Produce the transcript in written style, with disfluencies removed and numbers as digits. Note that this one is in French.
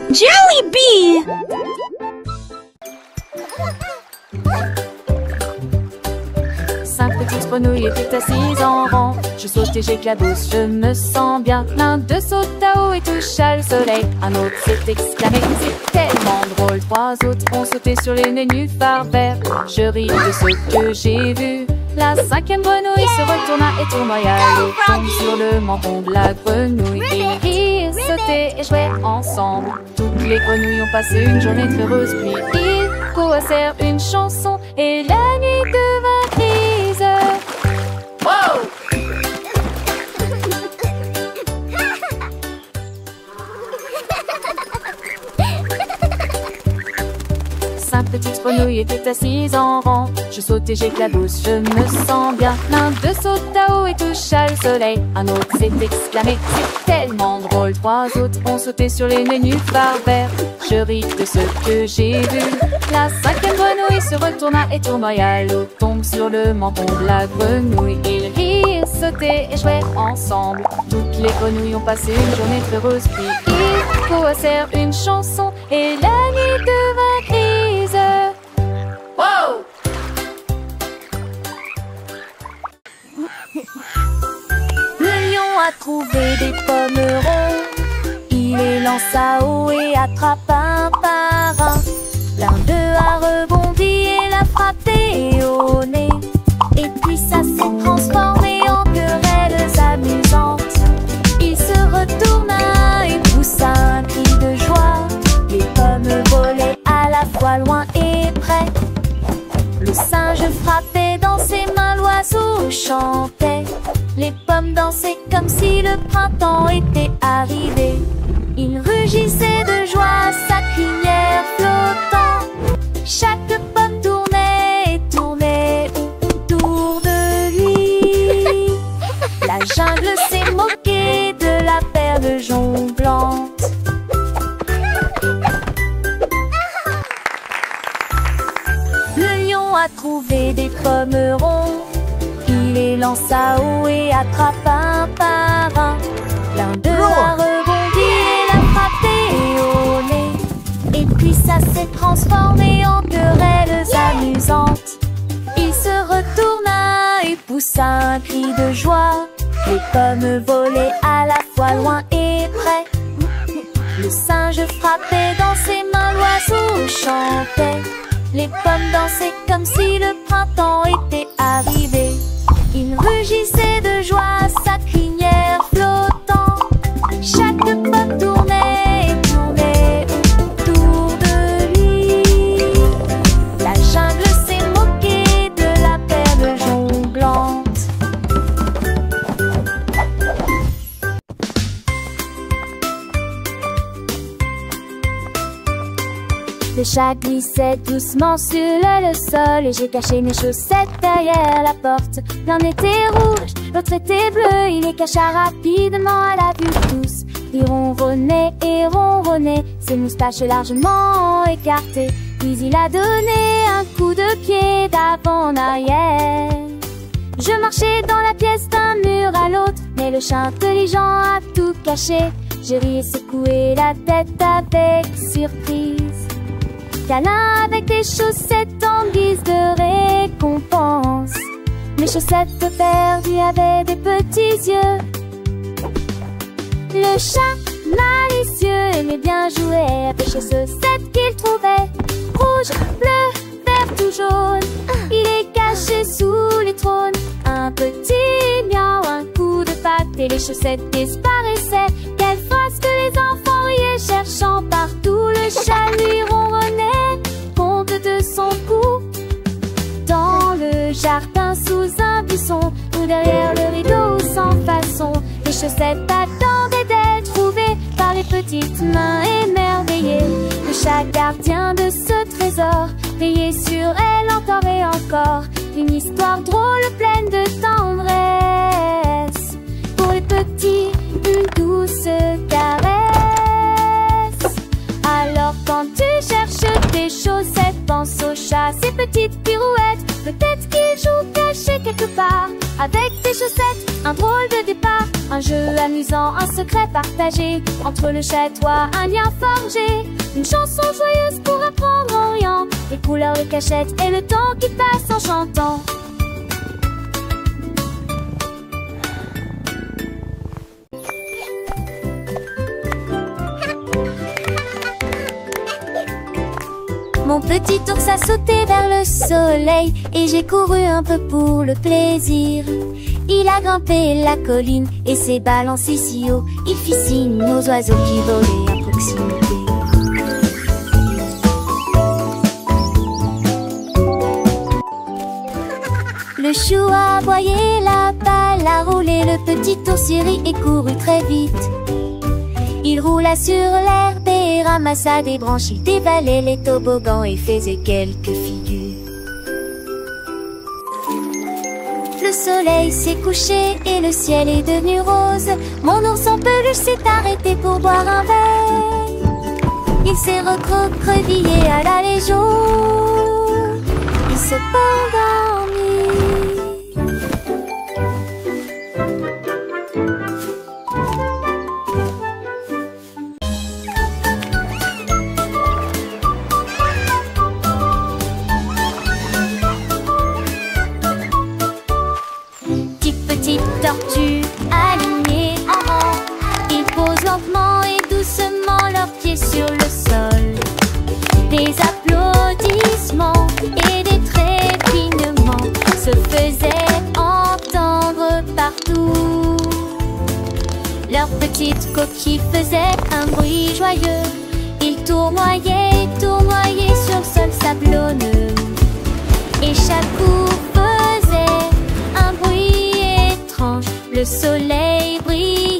Jollibee! Cinq petites grenouilles étaient assises en rang. Je saute et j'éclabousse, je me sens bien. L'un d'eux saute à haut et toucha le soleil. Un autre s'est exclamé, c'est tellement drôle. Trois autres ont sauté sur les nénuphars verts. Je ris de ce que j'ai vu. La cinquième grenouille se retourna et tournoya. L'eau tombe sur le menton de la grenouille. Ils rirent, sautaient et jouaient ensemble. Toutes les grenouilles ont passé une journée très heureuse. Puis ils coassèrent une chanson et la nuit devint grise. Wow! Cinq petites grenouilles étaient assises en rang. Je saute et j'éclabousse, je me sens bien. L'un d'eux saute à haut et toucha le soleil. Un autre s'est exclamé, c'est tellement drôle. Trois autres ont sauté sur les nénuphars verts. Je ris de ce que j'ai vu. La cinquième grenouille se retourna et tournoya. L'eau tombe sur le menton de la grenouille. Ils rirent, sautaient et jouaient ensemble. Toutes les grenouilles ont passé une journée très heureuse. Puis ils coassèrent une chanson et la nuit devint grise. Wow! Le lion a trouvé des pommes rondes. Il les lança haut et attrapa un par un. L'un d'eux a rebondi et l'a frappé au nez. Et puis ça s'est transformé en querelles amusantes. Il se retourna et poussa un cri de joie. Les pommes volaient à la fois loin et près. Le singe frappait dans ses mains, l'oiseau chantait. Les pommes dansaient comme si le printemps était arrivé. Il rugissait de joie, sa crinière flottant. Chaque pomme tournait et tournait autour de lui. La jungle s'est moquée de la perle jonglante. Le lion a trouvé des pommes rondes. Il les lança haut et attrapa un par un. L'un d'eux a rebondi et l'a frappé au nez. Et puis ça s'est transformé en querelles amusantes. Il se retourna et poussa un cri de joie. Les pommes volaient à la fois loin et près. Le singe frappait dans ses mains, l'oiseau chantait. Les pommes dansaient comme si le printemps était arrivé. Il rugissait de joie, sa crinière flottant. Chaque pomme tournait et tournait autour de lui. La jungle s'est moquée de la perle jonglante. Le chat glissait doucement sur le sol et j'ai caché mes chaussettes derrière la porte. L'un était rouge, l'autre était bleu, il les cacha rapidement à la vue de tous. Il ronronnait et ronronnait, ses moustaches largement écartées. Puis il a donné un coup de pied d'avant en arrière. Je marchais dans la pièce d'un mur à l'autre, mais le chat intelligent a tout caché. J'ai ri et secoué la tête avec surprise. Câlin avec des chaussettes en guise de récompense. Mes chaussettes perdues avaient des petits yeux. Le chat malicieux aimait bien jouer avec les chaussettes qu'il trouvait. Rouge, bleu, vert tout jaune. Il est caché sous les trônes. Un petit miaou, un coup de patte et les chaussettes disparaissaient. Quelle face que les enfants riaient, cherchant partout. Le chat lui ronronnait, compte de son cou. Dans le jardin, sous un buisson, ou derrière le rideau sans façon, les chaussettes attendaient d'être trouvées par les petites mains émerveillées. Le chat gardien de ce trésor veillait sur elle encore et encore. Une histoire drôle pleine de tendresse. Pour les petits, une douce caresse. Alors quand tu cherches tes chaussettes, pense au chat, ses petites pirouettes. Peut-être qu'il joue caché quelque part avec tes chaussettes, un drôle de départ. Un jeu amusant, un secret partagé, entre le chat et toi, un lien forgé. Une chanson joyeuse pour apprendre en riant, les couleurs, les cachettes et le temps qui passe en chantant. Mon petit ours a sauté vers le soleil et j'ai couru un peu pour le plaisir. Il a grimpé la colline et s'est balancé si haut. Il fit signe aux oiseaux qui volaient à proximité. Le chou a aboyé, la balle a roulé, le petit ours rit et courut très vite. Il roula sur l'herbe et ramassa des branches, il dévalait les toboggans et faisait quelques figures. Le soleil s'est couché et le ciel est devenu rose. Mon ours en peluche s'est arrêté pour boire un verre. Il s'est recroquevillé à l'allée jaune. Il s'est endormi. Tortues alignées en rang, ils posent lentement et doucement leurs pieds sur le sol. Des applaudissements et des trépignements se faisaient entendre partout. Leurs petites coquilles faisaient un bruit joyeux. Ils tournoyaient sur le sol sablonneux. Et chaque coup faisait un bruit étrange. Le soleil brille